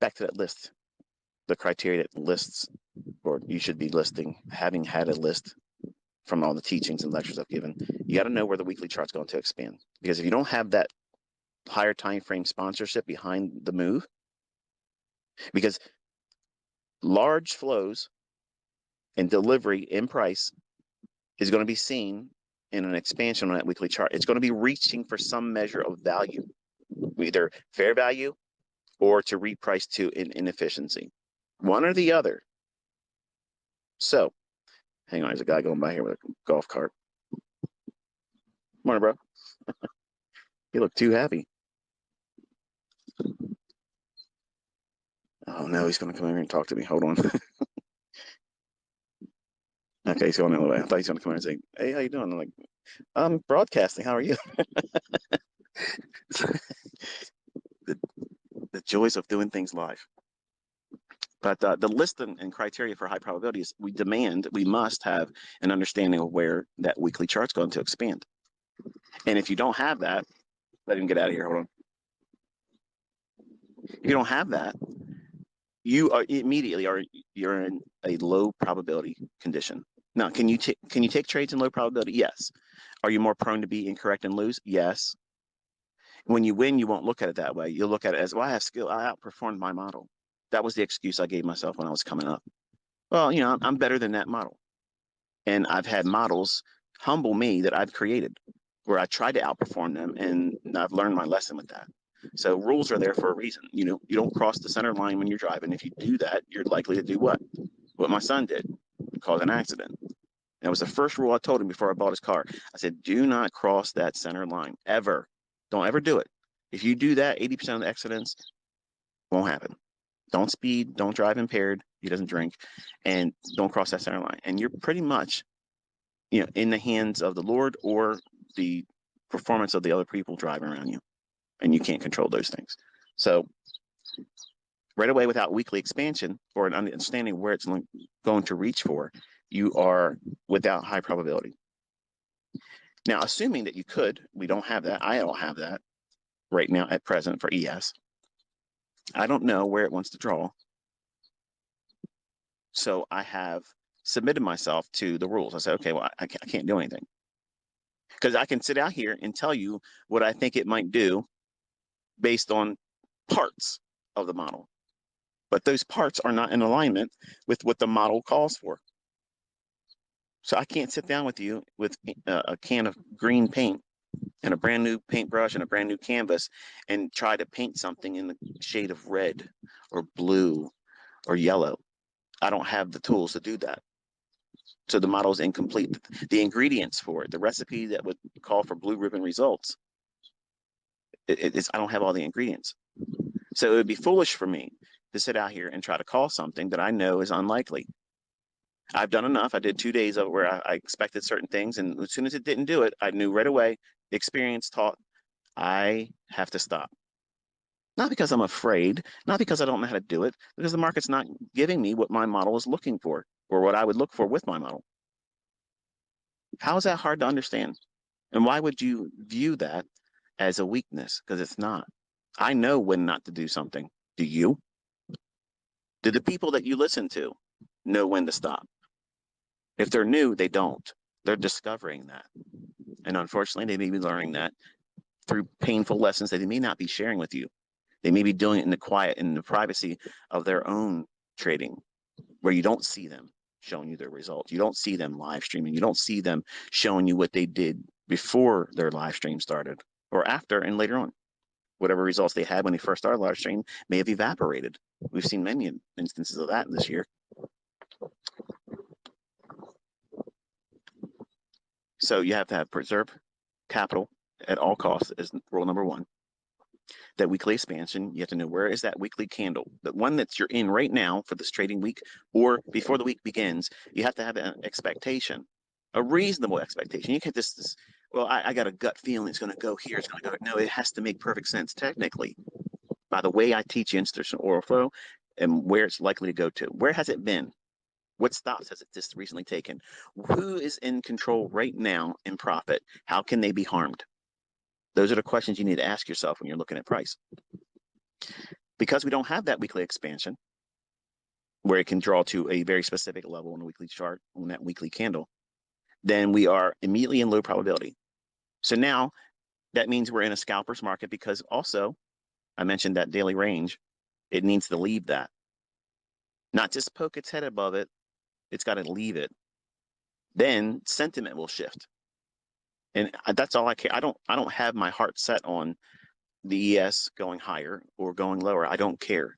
back to that list, the criteria that lists, or you should be listing, having had a list from all the teachings and lectures I've given. You got to know where the weekly chart's going to expand. Because if you don't have that higher time frame sponsorship behind the move, because large flows and delivery in price is going to be seen in an expansion on that weekly chart. It's going to be reaching for some measure of value, either fair value or to reprice to inefficiency, one or the other. So, hang on, there's a guy going by here with a golf cart. Morning, bro. You look too happy. Oh no, he's going to come in here and talk to me. Hold on. Okay, he's going the other way. I thought he's going to come in and say, "Hey, how you doing?" I'm like, "I'm broadcasting. How are you?" the joys of doing things live. But the list and criteria for high probability is we must have an understanding of where that weekly chart's going to expand. And if you don't have that, let him get out of here. Hold on. If you don't have that, you are immediately you're in a low probability condition. Now, can you take trades in low probability? Yes. Are you more prone to be incorrect and lose? Yes. When you win, you won't look at it that way. You'll look at it as, well, I have skill. I outperformed my model. That was the excuse I gave myself when I was coming up. Well, you know, I'm better than that model. And I've had models humble me that I've created where I tried to outperform them, and I've learned my lesson with that. So rules are there for a reason. You know, you don't cross the center line when you're driving. If you do that, you're likely to do what? What my son did, cause an accident. That was the first rule I told him before I bought his car. I said, do not cross that center line, ever. Don't ever do it. If you do that, 80% of the accidents won't happen. Don't speed, don't drive impaired. He doesn't drink, and don't cross that center line. And you're pretty much, you know, in the hands of the Lord or the performance of the other people driving around you, and you can't control those things. So right away, without weekly expansion or an understanding where it's going to reach for, you are without high probability. Now, assuming that you could, we don't have that. I don't have that right now at present for ES. I don't know where it wants to draw. So I have submitted myself to the rules. I said, okay, well, I can't do anything. Because I can sit out here and tell you what I think it might do based on parts of the model. But those parts are not in alignment with what the model calls for. So I can't sit down with you with a can of green paint and a brand new paintbrush and a brand new canvas and try to paint something in the shade of red or blue or yellow. I don't have the tools to do that. So the model is incomplete. The ingredients for it, the recipe that would call for blue ribbon results, I don't have all the ingredients. So it would be foolish for me to sit out here and try to call something that I know is unlikely. I've done enough. I did 2 days of where I expected certain things, and as soon as it didn't do it, I knew right away, experience taught, I have to stop. Not because I'm afraid, not because I don't know how to do it, because the market's not giving me what my model is looking for, or what I would look for with my model. How is that hard to understand? And why would you view that as a weakness? Because it's not. I know when not to do something. Do you? Do the people that you listen to know when to stop? If they're new, they don't. They're discovering that. And unfortunately, they may be learning that through painful lessons that they may not be sharing with you. They may be doing it in the quiet, in the privacy of their own trading, where you don't see them showing you their results. You don't see them live streaming. You don't see them showing you what they did before their live stream started or after and later on. Whatever results they had when they first started live stream may have evaporated. We've seen many instances of that this year. So you have to have preserve capital at all costs is rule number one. That weekly expansion, you have to know where is that weekly candle, the one that you're in right now for this trading week or before the week begins. You have to have an expectation, a reasonable expectation. You can't just, well, I got a gut feeling it's going to go here. It's going to go. No, it has to make perfect sense technically by the way I teach institutional oral flow and where it's likely to go to. Where has it been? What stops has it just recently taken? Who is in control right now in profit? How can they be harmed? Those are the questions you need to ask yourself when you're looking at price. Because we don't have that weekly expansion where it can draw to a very specific level on the weekly chart on that weekly candle, then we are immediately in low probability. So now that means we're in a scalper's market, because also I mentioned that daily range, it needs to leave that. Not just poke its head above it, it's got to leave it. Then sentiment will shift. And that's all I care. I don't have my heart set on the ES going higher or going lower. I don't care.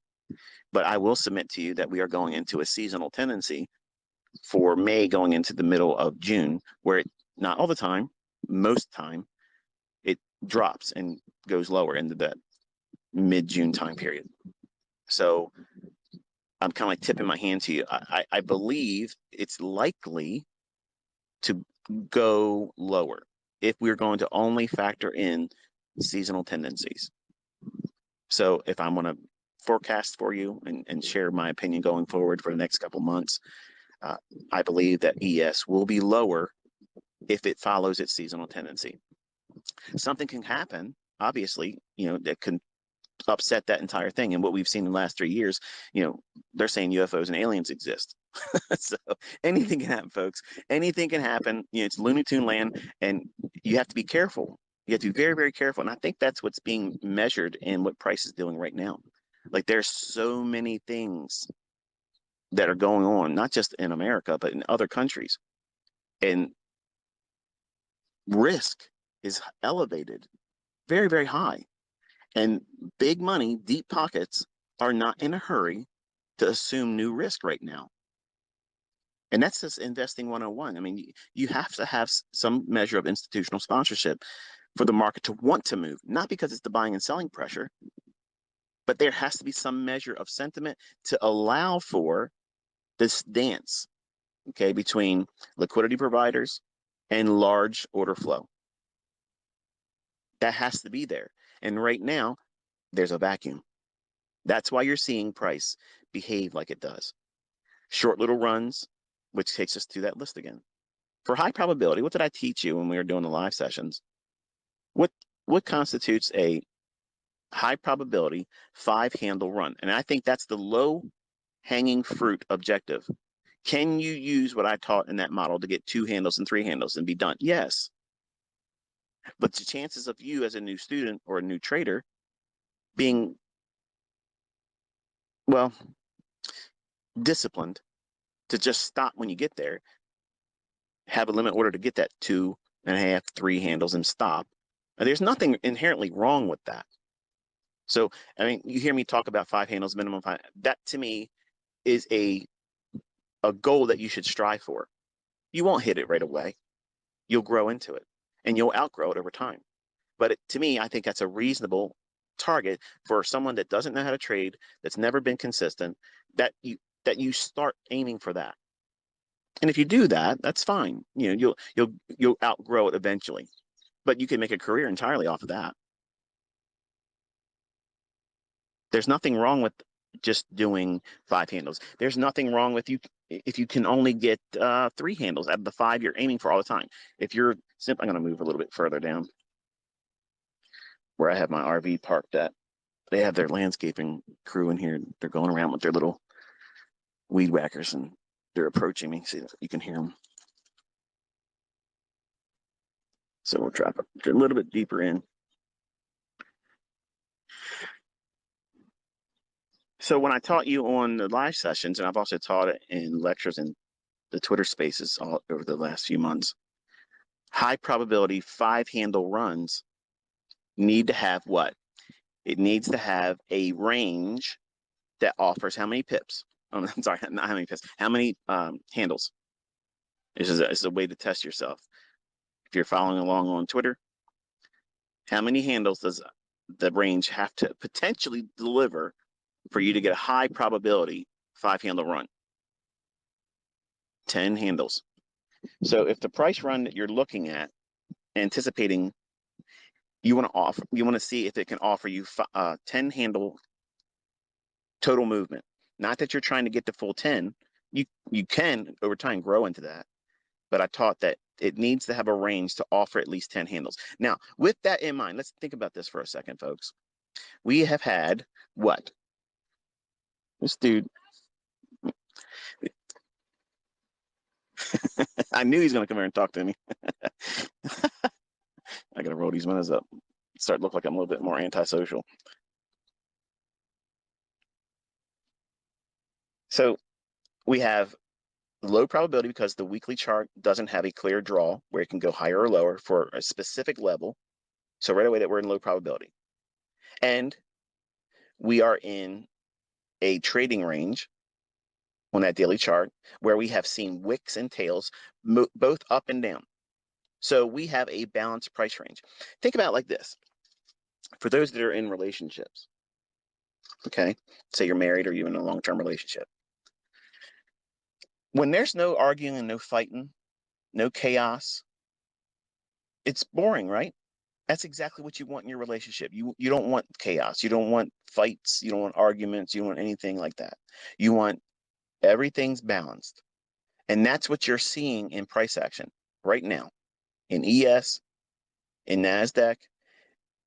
But I will submit to you that we are going into a seasonal tendency for May going into the middle of June, where it, not all the time, most time, it drops and goes lower into that mid-June time period. So I'm kind of like tipping my hand to you. I believe it's likely to go lower if we're going to only factor in seasonal tendencies. So if I'm going to forecast for you and share my opinion going forward for the next couple months, I believe that ES will be lower if it follows its seasonal tendency. Something can happen, obviously, that can upset that entire thing. And what we've seen in the last 3 years, they're saying UFOs and aliens exist. So anything can happen, folks. Anything can happen. It's Looney Tune land, and you have to be careful. You have to be very, very careful. And I think that's what's being measured in what price is doing right now. Like, there's so many things that are going on, not just in America, but in other countries. And risk is elevated, very, very high. And big money, deep pockets are not in a hurry to assume new risk right now. And that's just investing 101. I mean, you have to have some measure of institutional sponsorship for the market to want to move, not because it's the buying and selling pressure, but there has to be some measure of sentiment to allow for this dance, okay, between liquidity providers and large order flow. That has to be there. And right now, there's a vacuum. That's why you're seeing price behave like it does. Short little runs, which takes us to that list again. For high probability, what did I teach you when we were doing the live sessions? What constitutes a high probability 5-handle run? And I think that's the low hanging fruit objective. Can you use what I taught in that model to get 2 handles and 3 handles and be done? Yes. But the chances of you as a new student or a new trader being, well, disciplined to just stop when you get there, have a limit order to get that 2.5, 3 handles and stop. And there's nothing inherently wrong with that. So, I mean, you hear me talk about 5 handles, minimum 5. That to me is a goal that you should strive for. You won't hit it right away. You'll grow into it and you'll outgrow it over time. But to me, I think that's a reasonable target for someone that doesn't know how to trade, that's never been consistent, that you start aiming for that. And if you do that, that's fine. You'll outgrow it eventually, but you can make a career entirely off of that. There's nothing wrong with just doing 5 handles. There's nothing wrong with you if you can only get 3 handles out of the 5 you're aiming for all the time. If you're simply, I'm going to move a little bit further down where I have my RV parked at. They have their landscaping crew in here. They're going around with their little weed whackers and they're approaching me. See, you can hear them. So we'll drop it a little bit deeper in. So when I taught you on the live sessions, and I've also taught it in lectures in the Twitter spaces all over the last few months, high probability 5-handle runs need to have what? It needs to have a range that offers how many pips? I'm sorry, not how many pips, how many handles? This is a way to test yourself. If you're following along on Twitter, how many handles does the range have to potentially deliver for you to get a high probability 5-handle run? 10 handles. So if the price run that you're looking at, anticipating, you want to see if it can offer you 10 handle total movement. Not that you're trying to get the full 10. You can over time grow into that. But I taught that it needs to have a range to offer at least 10 handles. Now, with that in mind, let's think about this for a second, folks. We have had what? This dude, I knew he's going to come here and talk to me. I got to roll these windows up. Start to look like I'm a little bit more antisocial. So we have low probability because the weekly chart doesn't have a clear draw where it can go higher or lower for a specific level. So right away that we're in low probability. And we are in a trading range on that daily chart where we have seen wicks and tails both up and down. So we have a balanced price range. Think about it like this. For those that are in relationships, okay, say you're married or you're in a long-term relationship. When there's no arguing and no fighting, no chaos, it's boring, right? That's exactly what you want in your relationship. You don't want chaos. You don't want fights. You don't want arguments. You don't want anything like that. You want everything's balanced. And that's what you're seeing in price action right now. In ES, in NASDAQ,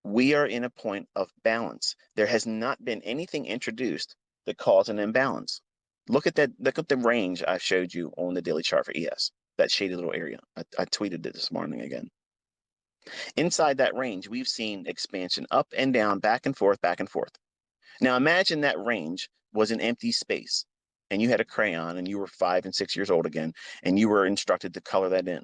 we are in a point of balance. There has not been anything introduced that caused an imbalance. Look at that. Look at the range I showed you on the daily chart for ES, that shaded little area. I tweeted it this morning again. Inside that range, we've seen expansion up and down, back and forth, back and forth. Now imagine that range was an empty space and you had a crayon and you were 5 and 6 years old again, and you were instructed to color that in.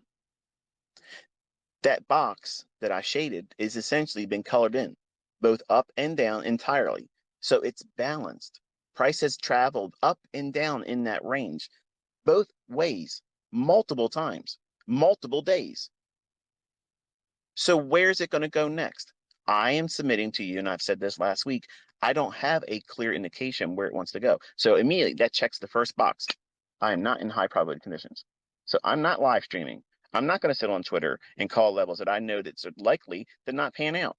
That box that I shaded is essentially been colored in, both up and down entirely. So it's balanced. Price has traveled up and down in that range, both ways, multiple times, multiple days. So where's it going to go next? I am submitting to you, and I've said this last week, I don't have a clear indication where it wants to go. So immediately that checks the first box. I am not in high probability conditions. So I'm not live streaming. I'm not going to sit on Twitter and call levels that I know that's likely to not pan out.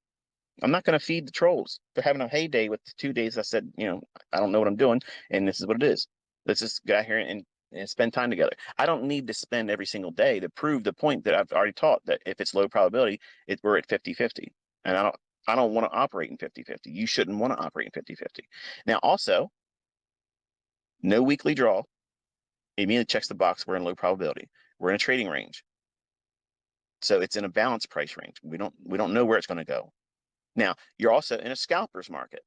I'm not going to feed the trolls. They're having a heyday with the 2 days I said, I don't know what I'm doing, and this is what it is. Let's just get out here and spend time together. I don't need to spend every single day to prove the point that I've already taught, that if it's low probability, we're at 50-50. And I don't want to operate in 50-50. You shouldn't want to operate in 50-50. Now, also, no weekly draw. Immediately checks the box. We're in low probability. We're in a trading range. So it's in a balanced price range. We don't know where it's going to go. Now, you're also in a scalper's market.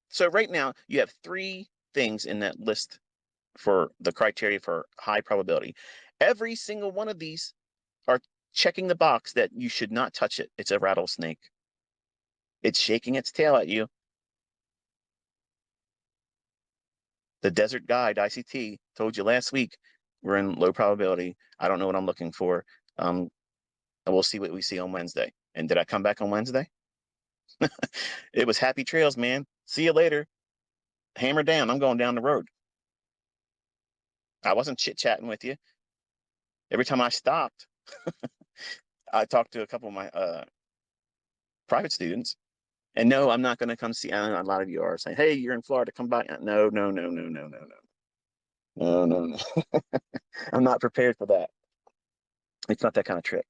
So right now, you have 3 things in that list for the criteria for high probability. Every single one of these are checking the box that you should not touch it. It's a rattlesnake. It's shaking its tail at you. The Desert Guide, ICT, told you last week, we're in low probability. I don't know what I'm looking for. And we'll see what we see on Wednesday. And did I come back on Wednesday? It was happy trails, man. See you later. Hammer down. I'm going down the road. I wasn't chit-chatting with you. Every time I stopped, I talked to a couple of my private students. And no, I'm not going to come see. I know a lot of you are saying, hey, you're in Florida, come by. No, no, no, no, no, no, no. No, no, no. I'm not prepared for that. It's not that kind of trip.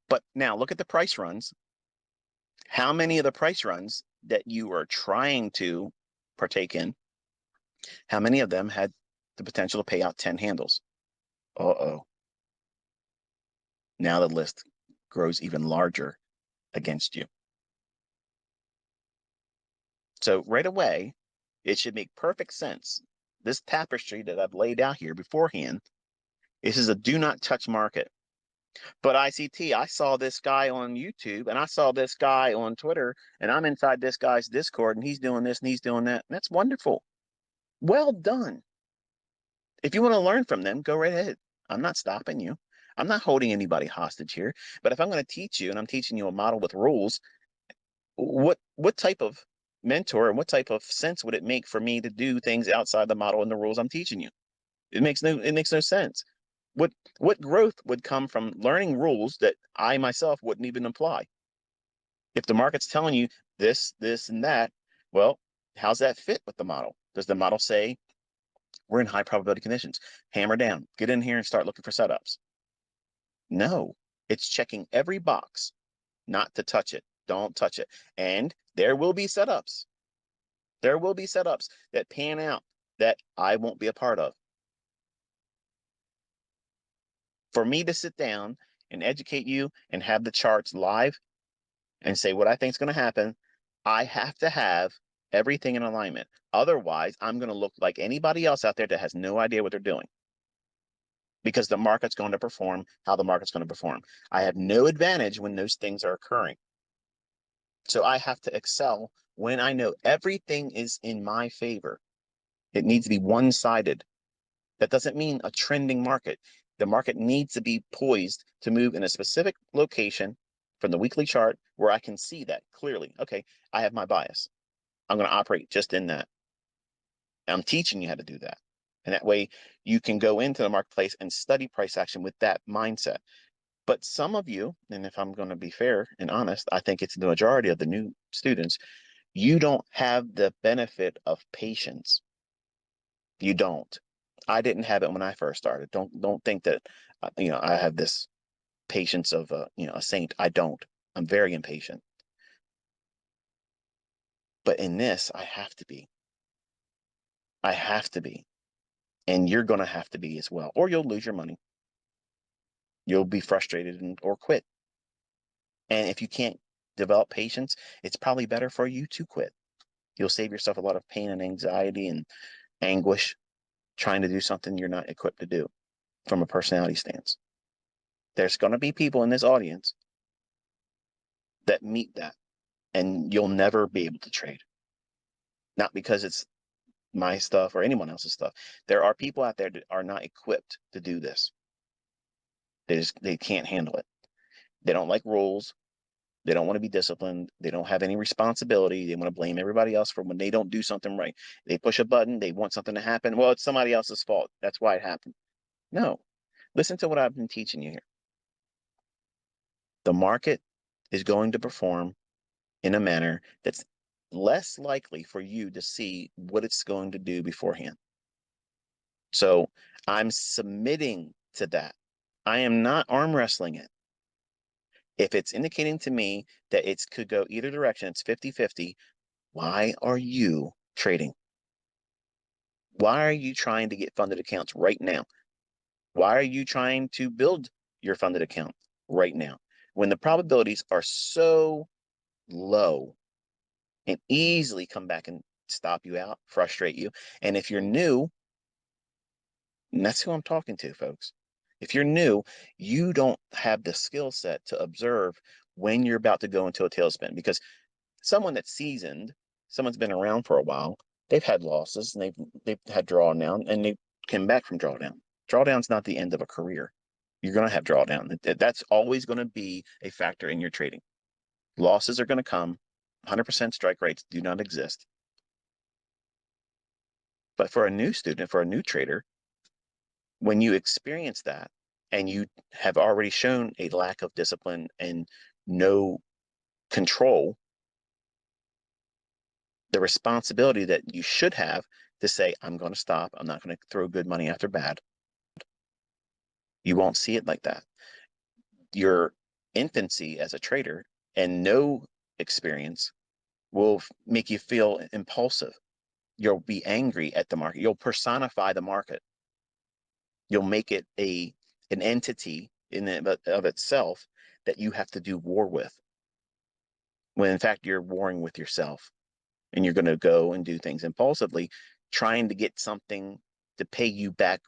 But now look at the price runs. How many of the price runs that you are trying to partake in, how many of them had the potential to pay out 10 handles? Uh-oh. Now the list grows even larger against you. So right away, it should make perfect sense. This tapestry that I've laid out here beforehand, this is a do not touch market. But ICT, I saw this guy on YouTube and I saw this guy on Twitter, and I'm inside this guy's Discord and he's doing this and he's doing that. And that's wonderful. Well done. If you want to learn from them, go right ahead. I'm not stopping you. I'm not holding anybody hostage here. But if I'm going to teach you and I'm teaching you a model with rules, what type of mentor and what type of sense would it make for me to do things outside the model and the rules I'm teaching you? It makes no sense. What growth would come from learning rules that I myself wouldn't even apply? If the market's telling you this, and that, well, how's that fit with the model? Does the model say we're in high probability conditions? Hammer down, get in here and start looking for setups. No, it's checking every box not to touch it. Don't touch it. And there will be setups. There will be setups that pan out that I won't be a part of. For me to sit down and educate you and have the charts live and say what I think is going to happen, I have to have everything in alignment. Otherwise, I'm going to look like anybody else out there that has no idea what they're doing, because the market's going to perform how the market's going to perform. I have no advantage when those things are occurring. So I have to excel when I know everything is in my favor. It needs to be one-sided. That doesn't mean a trending market. The market needs to be poised to move in a specific location from the weekly chart where I can see that clearly. Okay, I have my bias. I'm going to operate just in that. I'm teaching you how to do that. And that way you can go into the marketplace and study price action with that mindset. But some of you, and if I'm going to be fair and honest, I think it's the majority of the new students, you don't have the benefit of patience. You don't. I didn't have it when I first started. Don't think that I have this patience of a saint. I don't. I'm very impatient. But in this, I have to be. I have to be. And you're going to have to be as well, or you'll lose your money. You'll be frustrated or quit. And if you can't develop patience, it's probably better for you to quit. You'll save yourself a lot of pain and anxiety and anguish trying to do something you're not equipped to do from a personality stance. There's going to be people in this audience that meet that, and you'll never be able to trade. Not because it's my stuff or anyone else's stuff. There are people out there that are not equipped to do this. They can't handle it. They don't like rules. They don't want to be disciplined. They don't have any responsibility. They want to blame everybody else for when they don't do something right. They push a button. They want something to happen. Well, it's somebody else's fault. That's why it happened. No. Listen to what I've been teaching you here. The market is going to perform in a manner that's less likely for you to see what it's going to do beforehand. So I'm submitting to that. I am not arm wrestling it. If it's indicating to me that it could go either direction, it's 50-50, why are you trading? Why are you trying to get funded accounts right now? Why are you trying to build your funded account right now when the probabilities are so low and easily come back and stop you out, frustrate you? And if you're new, and that's who I'm talking to, folks. If you're new, you don't have the skill set to observe when you're about to go into a tailspin, because someone that's seasoned, someone's been around for a while, they've had losses and they've had drawdown and they came back from drawdown. Drawdown's not the end of a career. You're going to have drawdown. That's always going to be a factor in your trading. Losses are going to come. 100% strike rates do not exist. But for a new student, for a new trader, when you experience that and you have already shown a lack of discipline and no control, the responsibility that you should have to say, I'm going to stop. I'm not going to throw good money after bad. You won't see it like that. Your infancy as a trader and no experience will make you feel impulsive. You'll be angry at the market. You'll personify the market. You'll make it an entity in and of itself that you have to do war with, when in fact you're warring with yourself. And you're going to go and do things impulsively, trying to get something to pay you back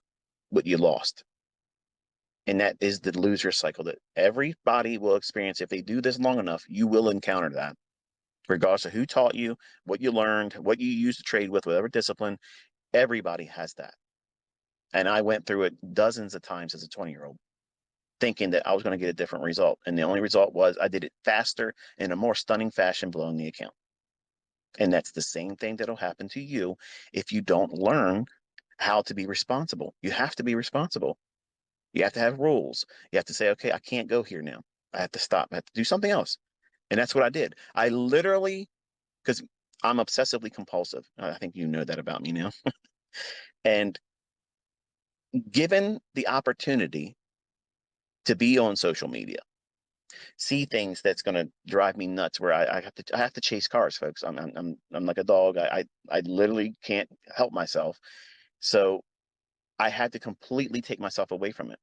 what you lost. And that is the loser cycle that everybody will experience. If they do this long enough, you will encounter that. Regardless of who taught you, what you learned, what you used to trade with, whatever discipline, everybody has that. And I went through it dozens of times as a 20-year-old, thinking that I was going to get a different result. And the only result was I did it faster in a more stunning fashion, blowing the account. And that's the same thing that'll happen to you if you don't learn how to be responsible. You have to be responsible. You have to have rules. You have to say, okay, I can't go here now. I have to stop. I have to do something else. And that's what I did. I literally, because I'm obsessively compulsive. I think you know that about me now. And given the opportunity to be on social media, see things that's going to drive me nuts where I have to chase cars, folks. I'm like a dog. I literally can't help myself. So I had to completely take myself away from it.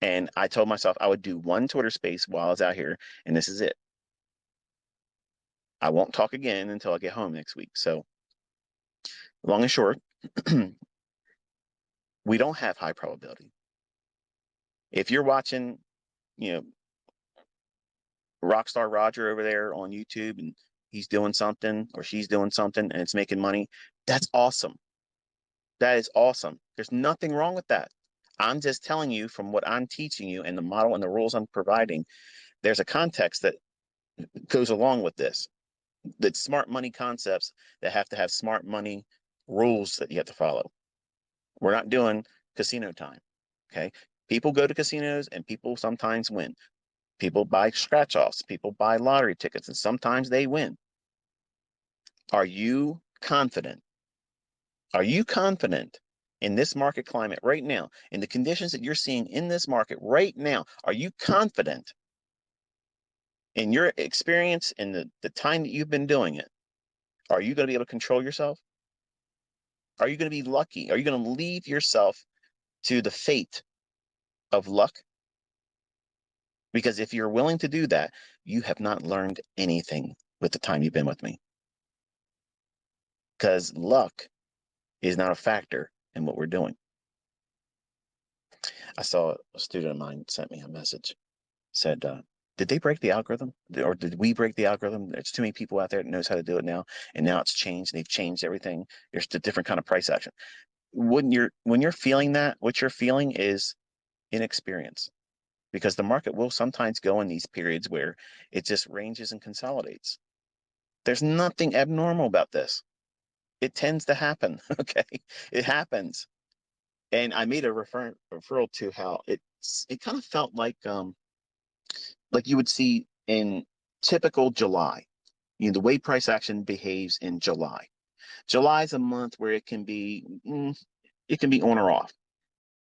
And I told myself I would do one Twitter space while I was out here, and this is it. I won't talk again until I get home next week. So long and short, we don't have high probability. If you're watching, you know, Rockstar Roger over there on YouTube and he's doing something or she's doing something and it's making money, that's awesome. That is awesome. There's nothing wrong with that. I'm just telling you from what I'm teaching you and the model and the rules I'm providing, there's a context that goes along with this. The smart money concepts that have to have smart money rules that you have to follow. We're not doing casino time. Okay. People go to casinos and people sometimes win. People buy scratch offs, people buy lottery tickets, and sometimes they win. Are you confident? Are you confident in this market climate right now, in the conditions that you're seeing in this market right now? Are you confident in your experience and the time that you've been doing it? Are you going to be able to control yourself? Are you going to be lucky? Are you going to leave yourself to the fate of luck? Because if you're willing to do that, you have not learned anything with the time you've been with me. Because luck is not a factor in what we're doing. I saw a student of mine sent me a message, said, did they break the algorithm? Or did we break the algorithm? There's too many people out there that knows how to do it now. And now it's changed. They've changed everything. There's a different kind of price action. When you're feeling that, what you're feeling is inexperience. Because the market will sometimes go in these periods where it just ranges and consolidates. There's nothing abnormal about this. It tends to happen. Okay. It happens. And I made a referral to how it kind of felt like you would see in typical July, the way price action behaves in July. July is a month where it can be on or off.